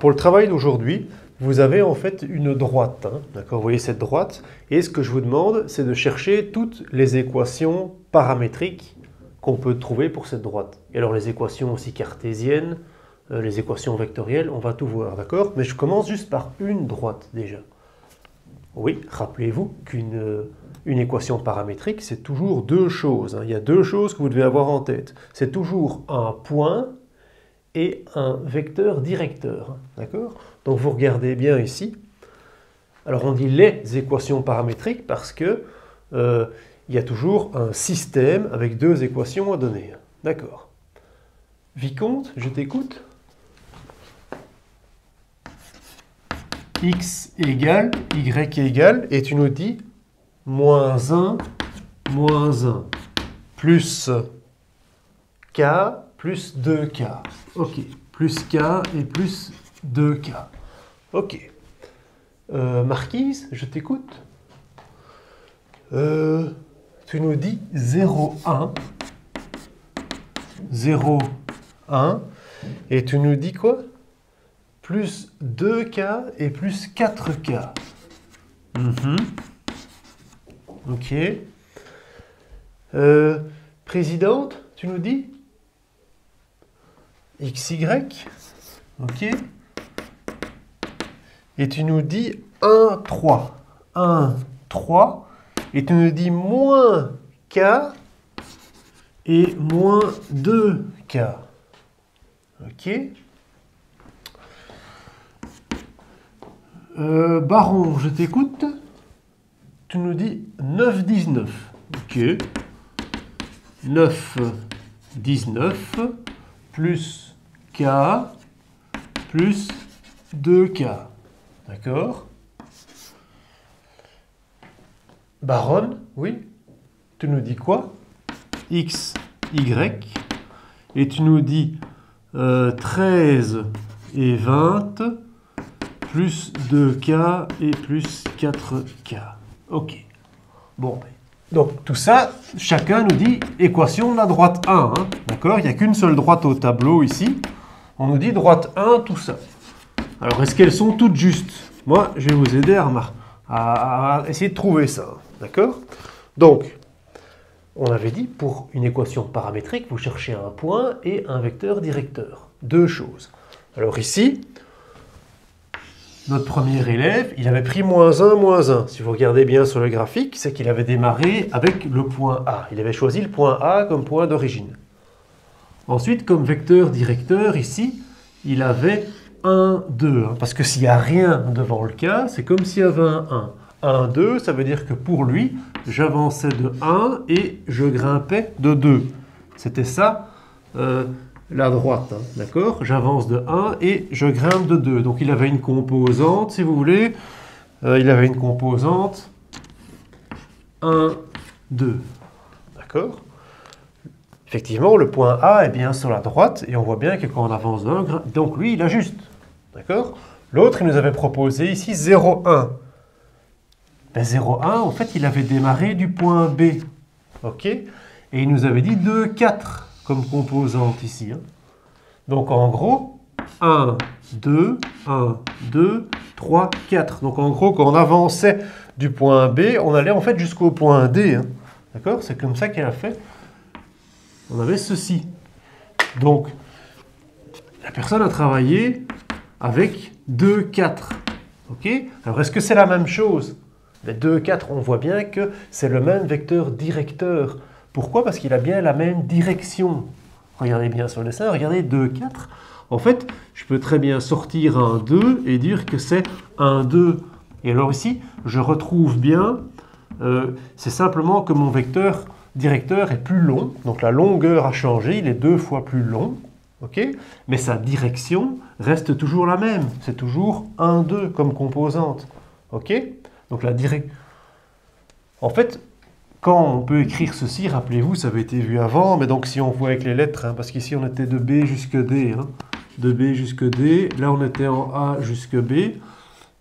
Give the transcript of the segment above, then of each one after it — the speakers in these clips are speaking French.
Pour le travail d'aujourd'hui, vous avez en fait une droite, hein, d'accord? Vous voyez cette droite, et ce que je vous demande, c'est de chercher toutes les équations paramétriques qu'on peut trouver pour cette droite. Et alors les équations aussi cartésiennes, les équations vectorielles, on va tout voir, d'accord? Mais je commence juste par une droite déjà. Oui, rappelez-vous qu'une équation paramétrique, c'est toujours deux choses, hein. Il y a deux choses que vous devez avoir en tête. C'est toujours un point et un vecteur directeur, d'accord? Donc vous regardez bien ici. Alors on dit les équations paramétriques parce que il y a toujours un système avec deux équations à donner, d'accord? Vicomte, je t'écoute. X égale, Y égale, et tu nous dis moins 1, plus K plus 2K. Ok, plus K et plus 2K. Ok. Marquise, je t'écoute. Tu nous dis 0,1. 0,1. Et tu nous dis quoi? Plus 2K et plus 4K. Ok. Présidente, tu nous dis XY. Ok. Et tu nous dis 1, 3. 1, 3. Et tu nous dis moins K et moins 2K. Ok. Baron, je t'écoute. Tu nous dis 9, 19. Ok. 9, 19 plus K plus 2K. D'accord? Baronne, oui. Tu nous dis quoi? X, Y. Et tu nous dis 13 et 20 plus 2K et plus 4K. Ok. Bon, donc tout ça, chacun nous dit équation de la droite 1. Hein, d'accord? Il n'y a qu'une seule droite au tableau ici. On nous dit droite 1, tout ça. Alors, est-ce qu'elles sont toutes justes? Moi, je vais vous aider à essayer de trouver ça. D'accord? Donc, on avait dit, pour une équation paramétrique, vous cherchez un point et un vecteur directeur. Deux choses. Alors ici, notre premier élève, il avait pris moins 1. Si vous regardez bien sur le graphique, c'est qu'il avait démarré avec le point A. Il avait choisi le point A comme point d'origine. Ensuite, comme vecteur directeur, ici, il avait 1, 2. Hein, parce que s'il n'y a rien devant le K, c'est comme s'il y avait un 1. 1, 2, ça veut dire que pour lui, j'avançais de 1 et je grimpais de 2. C'était ça, la droite. Hein, d'accord? J'avance de 1 et je grimpe de 2. Donc il avait une composante, si vous voulez. Il avait une composante 1, 2. D'accord? Effectivement, le point A est bien sur la droite et on voit bien que quand on avance de 1, donc lui, il ajuste. D'accord? L'autre, il nous avait proposé ici 0,1. Ben 0,1, en fait, il avait démarré du point B. OK? Et il nous avait dit 2, 4 comme composante ici. Hein. Donc en gros, 1, 2, 3, 4. Donc en gros, quand on avançait du point B, on allait en fait jusqu'au point D. Hein. D'accord? C'est comme ça qu'elle a fait. On avait ceci. Donc, la personne a travaillé avec 2, 4. OK? Alors, est-ce que c'est la même chose? 2, 4, on voit bien que c'est le même vecteur directeur. Pourquoi? Parce qu'il a bien la même direction. Regardez bien sur le dessin, regardez 2, 4. En fait, je peux très bien sortir un 2 et dire que c'est un 2. Et alors ici, je retrouve bien, c'est simplement que mon vecteur directeur est plus long. Donc la longueur a changé, il est 2 fois plus long. Okay? Mais sa direction reste toujours la même. C'est toujours 1, 2 comme composante. OK? Donc la direction... En fait, quand on peut écrire ceci, rappelez-vous, ça avait été vu avant, mais donc si on voit avec les lettres, hein, parce qu'ici on était de B jusque D, hein, de B jusque D, là on était en A jusque B,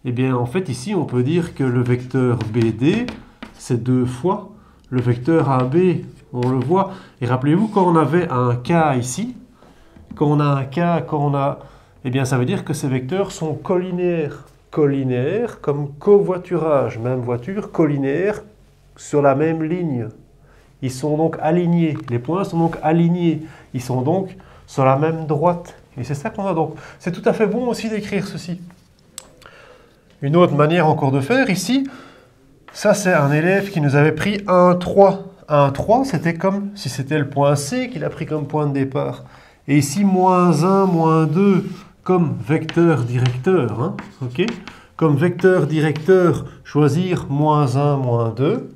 et bien en fait ici on peut dire que le vecteur BD, c'est 2 fois le vecteur AB, on le voit. Et rappelez-vous, quand on avait un K ici, quand on a un K, quand on a eh bien ça veut dire que ces vecteurs sont collinéaires. Collinéaires comme covoiturage, même voiture, collinéaire sur la même ligne. Ils sont donc alignés, les points sont donc alignés, ils sont donc sur la même droite. Et c'est ça qu'on a donc. C'est tout à fait bon aussi d'écrire ceci. Une autre manière encore de faire ici, ça c'est un élève qui nous avait pris 1, 3. 1, 3, c'était comme si c'était le point C qu'il a pris comme point de départ. Et ici, moins 1, moins 2, comme vecteur directeur. Hein, okay, comme vecteur directeur, choisir moins 1, moins 2.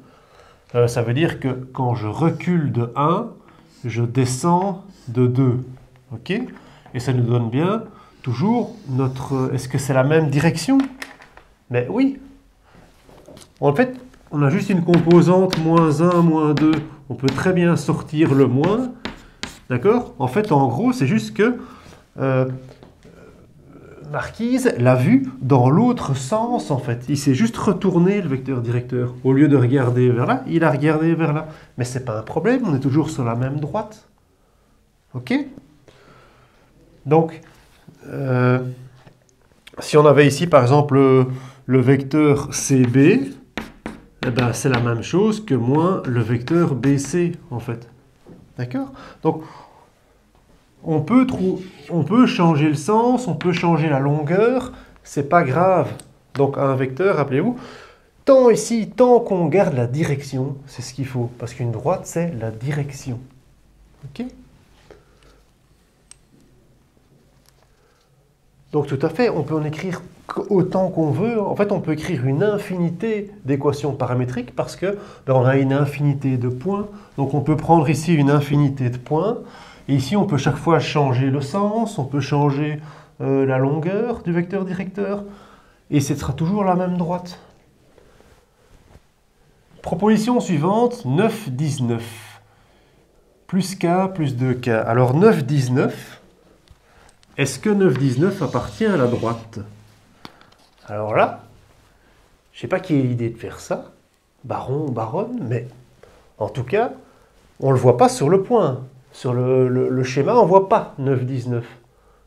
Ça veut dire que quand je recule de 1, je descends de 2. Okay, et ça nous donne bien toujours notre... Est-ce que c'est la même direction? Mais oui. En fait, on a juste une composante moins 1, moins 2. On peut très bien sortir le moins. D'accord? En fait, en gros, c'est juste que Marquise l'a vu dans l'autre sens, en fait. Il s'est juste retourné, le vecteur directeur. Au lieu de regarder vers là, il a regardé vers là. Mais ce n'est pas un problème, on est toujours sur la même droite. OK? Donc, si on avait ici, par exemple, le vecteur CB, eh ben, c'est la même chose que moins le vecteur BC, en fait. D'accord? Donc, on peut changer le sens, on peut changer la longueur, c'est pas grave. Donc, un vecteur, rappelez-vous, tant ici, tant qu'on garde la direction, c'est ce qu'il faut. Parce qu'une droite, c'est la direction. OK? Donc, tout à fait, on peut en écrire autant qu'on veut. En fait, on peut écrire une infinité d'équations paramétriques parce que on a une infinité de points. Donc, on peut prendre ici une infinité de points. Et ici, on peut chaque fois changer le sens, on peut changer la longueur du vecteur directeur. Et ce sera toujours la même droite. Proposition suivante, 9, 19. Plus k plus 2k. Alors, 9, 19... Est-ce que 9, 19 appartient à la droite? Alors là, je ne sais pas qui a l'idée de faire ça, baron ou baronne, mais en tout cas, on ne le voit pas sur le point. Sur le schéma, on ne voit pas 9, 19.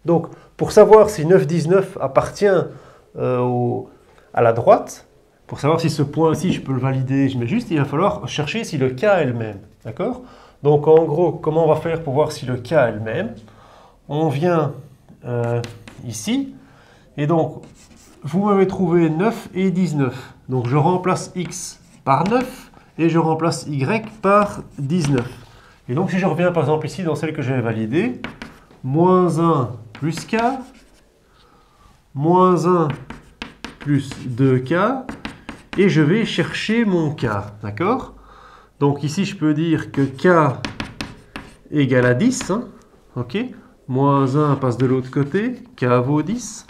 Donc, pour savoir si 9, 19 appartient à la droite, pour savoir si ce point-ci, je peux le valider, je mets juste, il va falloir chercher si le k est le même. D'accord? Donc, en gros, comment on va faire pour voir si le k est le même? On vient... ici, et donc vous m'avez trouvé 9 et 19, donc je remplace x par 9 et je remplace y par 19, et donc si je reviens par exemple ici dans celle que j'avais validée, moins 1 plus k, moins 1 plus 2k, et je vais chercher mon k, d'accord? Donc ici je peux dire que k égale à 10, hein, ok? Moins 1 passe de l'autre côté, k vaut 10.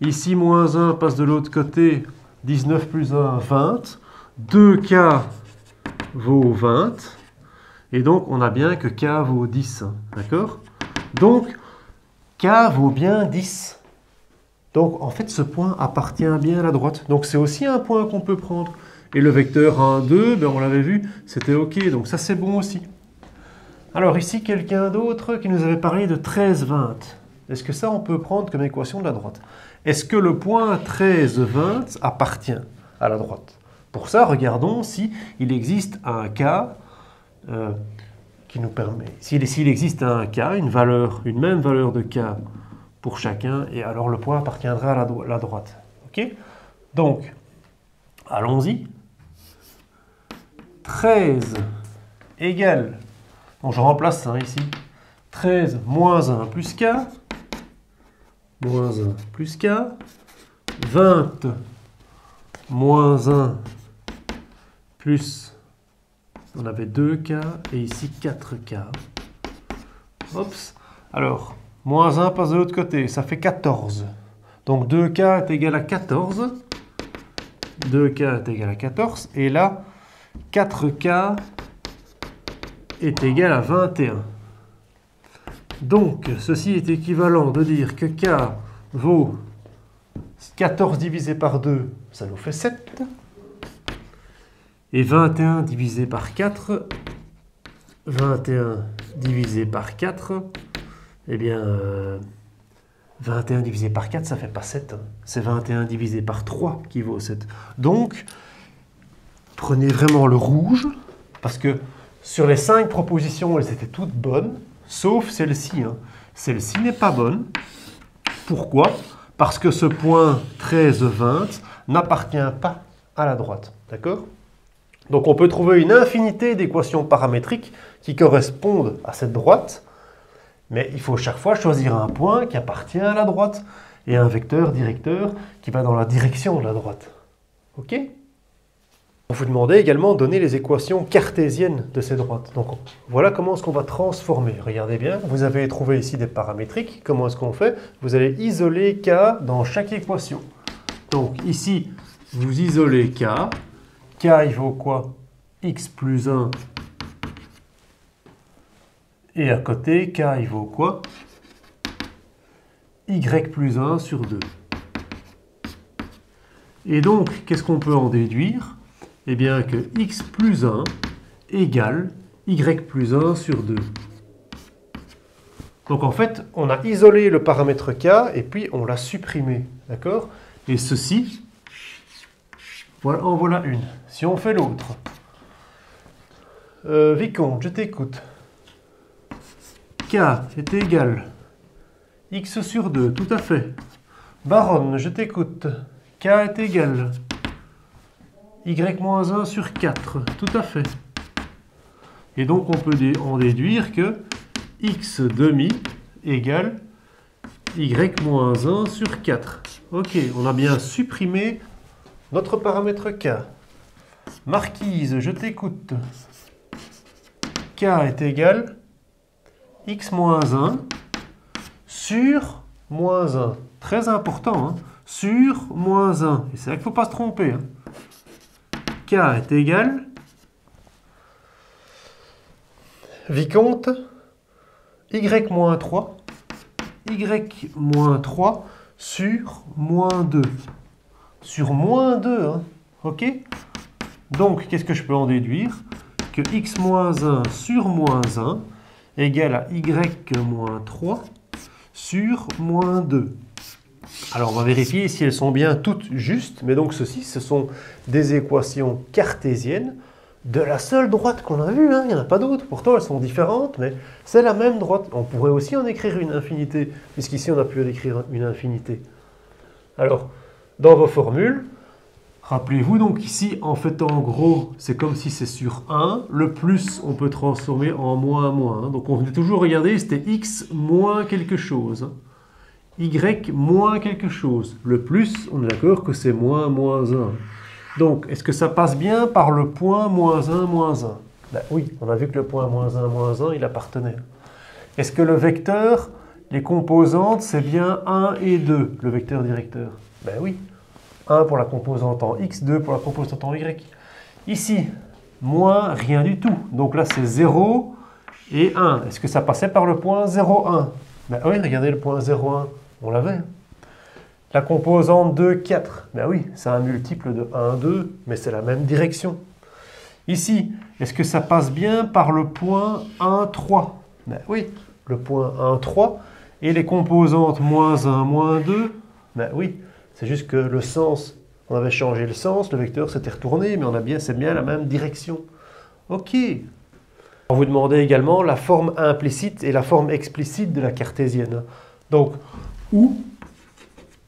Ici, moins 1 passe de l'autre côté, 19 plus 1, 20. 2k vaut 20. Et donc, on a bien que k vaut 10. D'accord? Donc, k vaut bien 10. Donc, en fait, ce point appartient bien à la droite. Donc, c'est aussi un point qu'on peut prendre. Et le vecteur 1, 2, ben, on l'avait vu, c'était OK. Donc, ça, c'est bon aussi. Alors ici, quelqu'un d'autre qui nous avait parlé de 13, 20. Est-ce que ça, on peut prendre comme équation de la droite? Est-ce que le point 13, 20 appartient à la droite? Pour ça, regardons si il existe un cas qui nous permet... S'il existe un cas, une même valeur de k pour chacun, et alors le point appartiendra à la droite. OK? Donc, allons-y. 13 égale... Donc je remplace ça ici. 13 moins 1 plus k. Moins 1 plus k. 20 moins 1 plus... On avait 2k et ici 4k. Oups. Alors, moins 1 passe de l'autre côté. Ça fait 14. Donc 2k est égal à 14. 2k est égal à 14. Et là, 4k... est égal à 21. Donc, ceci est équivalent de dire que k vaut 14 divisé par 2, ça nous fait 7. Et 21 divisé par 4, 21 divisé par 4, eh bien, 21 divisé par 4, ça ne fait pas 7. Hein. C'est 21 divisé par 3 qui vaut 7. Donc, prenez vraiment le rouge, parce que sur les 5 propositions, elles étaient toutes bonnes, sauf celle-ci. Hein. Celle-ci n'est pas bonne. Pourquoi? Parce que ce point 13, 20 n'appartient pas à la droite. D'accord? Donc on peut trouver une infinité d'équations paramétriques qui correspondent à cette droite, mais il faut chaque fois choisir un point qui appartient à la droite et un vecteur directeur qui va dans la direction de la droite. OK? On vous demandait également de donner les équations cartésiennes de ces droites. Donc voilà comment est-ce qu'on va transformer. Regardez bien, vous avez trouvé ici des paramétriques. Comment est-ce qu'on fait? Vous allez isoler K dans chaque équation. Donc ici, vous isolez K. K, il vaut quoi? X plus 1. Et à côté, K, il vaut quoi? Y plus 1 sur 2. Et donc, qu'est-ce qu'on peut en déduire? Eh bien que X plus 1 égale Y plus 1 sur 2. Donc en fait, on a isolé le paramètre K et puis on l'a supprimé. D'accord? Et ceci, voilà, en voilà une. Si on fait l'autre. Vicomte, je t'écoute. K est égal X sur 2, tout à fait. Baronne, je t'écoute. K est égal Y-1 sur 4, tout à fait. Et donc on peut en déduire que X demi égale Y-1 sur 4. Ok, on a bien supprimé notre paramètre K. Marquise, je t'écoute. K est égal X-1 sur moins 1. Très important, hein? Sur moins 1. Et c'est là qu'il ne faut pas se tromper. Hein? K est égal, Vicomte, Y-3, Y-3 sur moins 2. Sur moins 2, hein? Ok? Donc, qu'est-ce que je peux en déduire? Que X-1 sur moins 1 égale à Y-3 sur moins 2. Alors, on va vérifier si elles sont bien toutes justes. Mais donc, ceci, ce sont des équations cartésiennes de la seule droite qu'on a vue. Hein. Il n'y en a pas d'autres. Pourtant, elles sont différentes, mais c'est la même droite. On pourrait aussi en écrire une infinité, puisqu'ici, on a pu en écrire une infinité. Alors, dans vos formules, rappelez-vous donc ici, en fait, en gros, c'est comme si c'est sur 1. Le plus, on peut transformer en moins, moins. Hein. Donc, on venait toujours regarder, c'était x moins quelque chose. Hein. Y moins quelque chose. Le plus, on est d'accord que c'est moins, moins 1. Donc, est-ce que ça passe bien par le point moins 1, moins 1? Ben oui, on a vu que le point moins 1, moins 1, il appartenait. Est-ce que le vecteur, les composantes, c'est bien 1 et 2, le vecteur directeur? Ben oui. 1 pour la composante en x, 2 pour la composante en y. Ici, moins rien du tout. Donc là, c'est 0 et 1. Est-ce que ça passait par le point 0, 1? Ben oui, regardez le point 0, 1. On l'avait. La composante 2, 4. Ben oui, c'est un multiple de 1, 2, mais c'est la même direction. Ici, est-ce que ça passe bien par le point 1, 3? Ben oui, le point 1, 3. Et les composantes moins 1, moins 2? Ben oui, c'est juste que le sens, on avait changé le sens, le vecteur s'était retourné, mais c'est bien la même direction. Ok. On vous demandait également la forme implicite et la forme explicite de la cartésienne. Donc, où?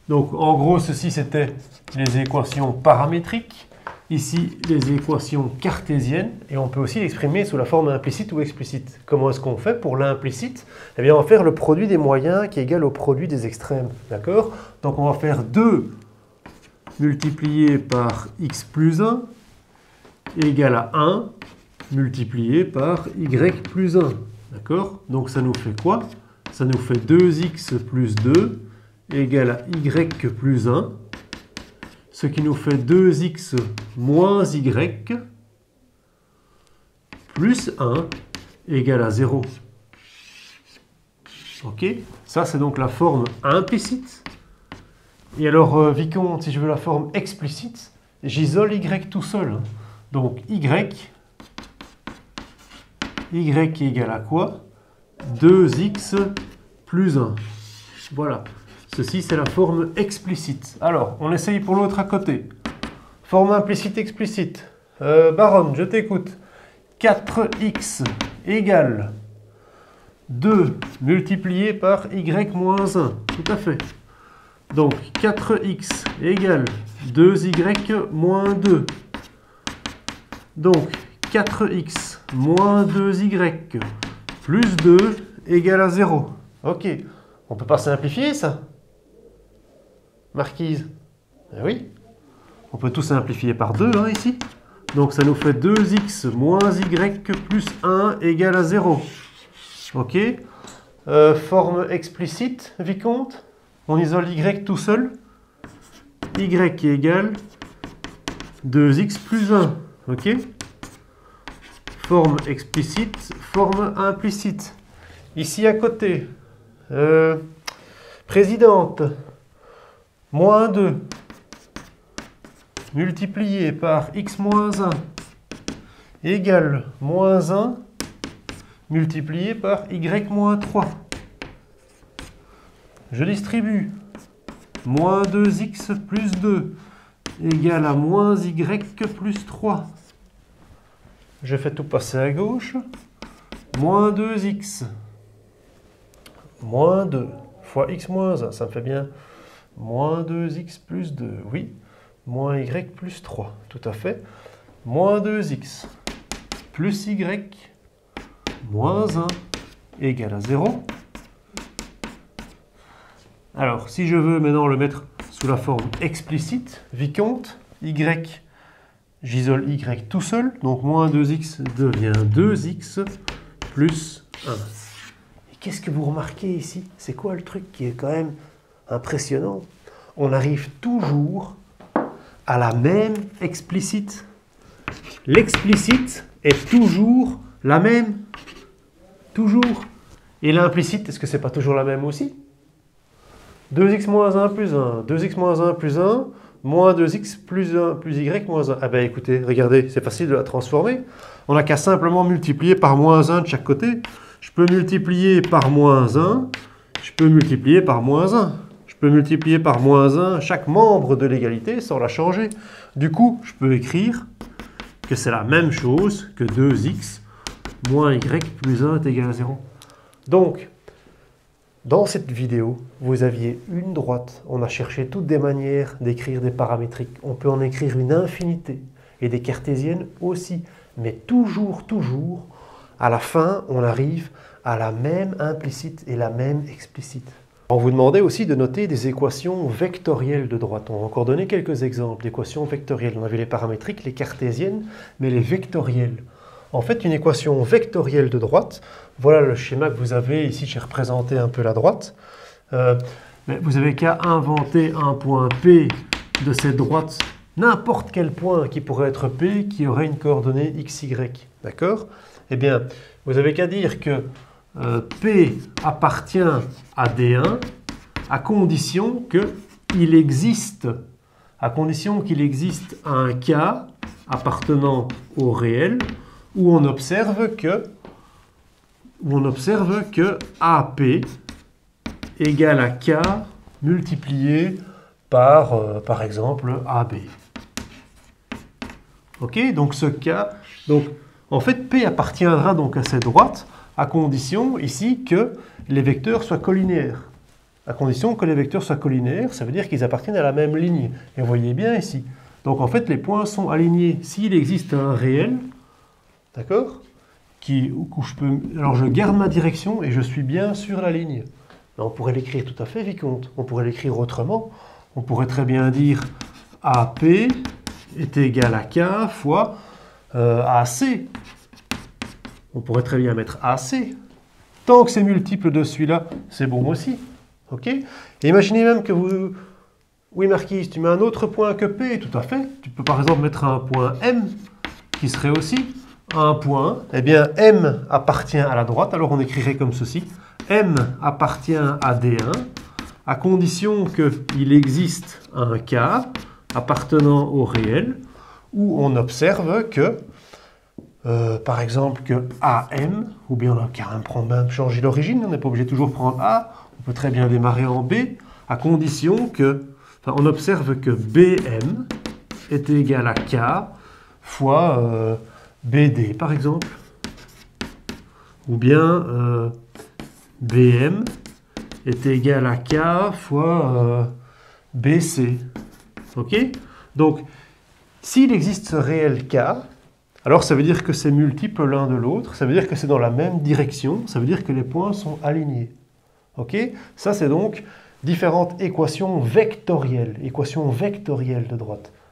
Donc, en gros, ceci, c'était les équations paramétriques. Ici, les équations cartésiennes. Et on peut aussi l'exprimer sous la forme implicite ou explicite. Comment est-ce qu'on fait pour l'implicite? Eh bien, on va faire le produit des moyens qui est égal au produit des extrêmes. D'accord? Donc, on va faire 2 multiplié par x plus 1 égale à 1 multiplié par y plus 1. D'accord? Donc, ça nous fait quoi? Ça nous fait 2x plus 2 égale à y plus 1, ce qui nous fait 2x moins y plus 1 égale à 0. Ok? Ça, c'est donc la forme implicite. Et alors, Vicomte, si je veux la forme explicite, j'isole y tout seul. Donc, y égale à quoi? 2x plus 1. Voilà. Ceci, c'est la forme explicite. Alors, on essaye pour l'autre à côté. Forme implicite, explicite. Baronne, je t'écoute. 4x égale 2 multiplié par y moins 1. Tout à fait. Donc, 4x égale 2y moins 2. Donc, 4x moins 2y plus 2 égale à 0. Ok. On ne peut pas simplifier ça, Marquise? Eh oui. On peut tout simplifier par 2 hein, ici. Donc ça nous fait 2x moins y plus 1 égale à 0. Ok. Forme explicite, vicomte. On isole y tout seul. Y égale 2x plus 1. Ok. Forme explicite, forme implicite. Ici à côté, présidente, moins 2 multiplié par x moins 1 égale moins 1 multiplié par y moins 3. Je distribue. Moins 2x plus 2 égale à moins y plus 3. Je fais tout passer à gauche. Moins 2x moins 2 fois x moins 1, ça me fait bien moins 2x plus 2, oui. Moins y plus 3, tout à fait. Moins 2x plus y moins 1 égale à 0. Alors, si je veux maintenant le mettre sous la forme explicite, vicomte, y, j'isole y tout seul, donc moins 2x devient 2x plus 1. Et qu'est-ce que vous remarquez ici? C'est quoi le truc qui est quand même impressionnant? On arrive toujours à la même explicite. L'explicite est toujours la même. Toujours. Et l'implicite, est-ce que c'est pas toujours la même aussi? 2x moins 1 plus 1, 2x moins 1 plus 1, moins 2x plus 1 plus y moins 1. Ah ben écoutez, regardez, c'est facile de la transformer. On n'a qu'à simplement multiplier par moins 1 de chaque côté. Je peux multiplier par moins 1, je peux multiplier par moins 1. Je peux multiplier par moins 1 chaque membre de l'égalité sans la changer. Du coup, je peux écrire que c'est la même chose que 2x moins y plus 1 est égal à 0. Donc, dans cette vidéo, vous aviez une droite. On a cherché toutes des manières d'écrire des paramétriques. On peut en écrire une infinité. Et des cartésiennes aussi. Mais toujours, à la fin, on arrive à la même implicite et la même explicite. On vous demandait aussi de noter des équations vectorielles de droite. On va encore donner quelques exemples d'équations vectorielles. On avait les paramétriques, les cartésiennes, mais les vectorielles. En fait, une équation vectorielle de droite, voilà le schéma que vous avez. Ici, j'ai représenté un peu la droite. Mais vous n'avez qu'à inventer un point P de cette droite, n'importe quel point qui pourrait être P, qui aurait une coordonnée XY. D'accord? Eh bien, vous n'avez qu'à dire que P appartient à D1 à condition qu'il existe un cas appartenant au réel où on observe que AP égale à K multiplié par exemple AB. Ok, donc ce cas, en fait P appartiendra donc à cette droite à condition ici que les vecteurs soient collinéaires. À condition que les vecteurs soient collinéaires, ça veut dire qu'ils appartiennent à la même ligne. Et vous voyez bien ici. Donc en fait les points sont alignés. S'il existe un réel, d'accord, alors je garde ma direction et je suis bien sur la ligne. Mais on pourrait l'écrire tout à fait, vicomte. On pourrait l'écrire autrement. On pourrait très bien dire AP est égal à K fois AC. On pourrait très bien mettre AC. Tant que c'est multiple de celui-là, c'est bon aussi. Ok? Et imaginez même que vous... Oui, Marquise, tu mets un autre point que P, tout à fait. Tu peux par exemple mettre un point M, qui serait aussi un point. Eh bien, M appartient à la droite, alors on écrirait comme ceci. M appartient à D1, à condition qu'il existe un cas appartenant au réel, où on observe que, par exemple, que AM, ou bien on a qu'à même changer l'origine, on n'est pas obligé de toujours prendre A, on peut très bien démarrer en B, à condition que, enfin, on observe que BM est égal à K fois BD, par exemple. Ou bien BM est égal à K fois BC. OK? Donc, s'il existe ce réel K, alors ça veut dire que c'est multiple l'un de l'autre, ça veut dire que c'est dans la même direction, ça veut dire que les points sont alignés. OK? Ça, c'est donc différentes équations vectorielles de droite.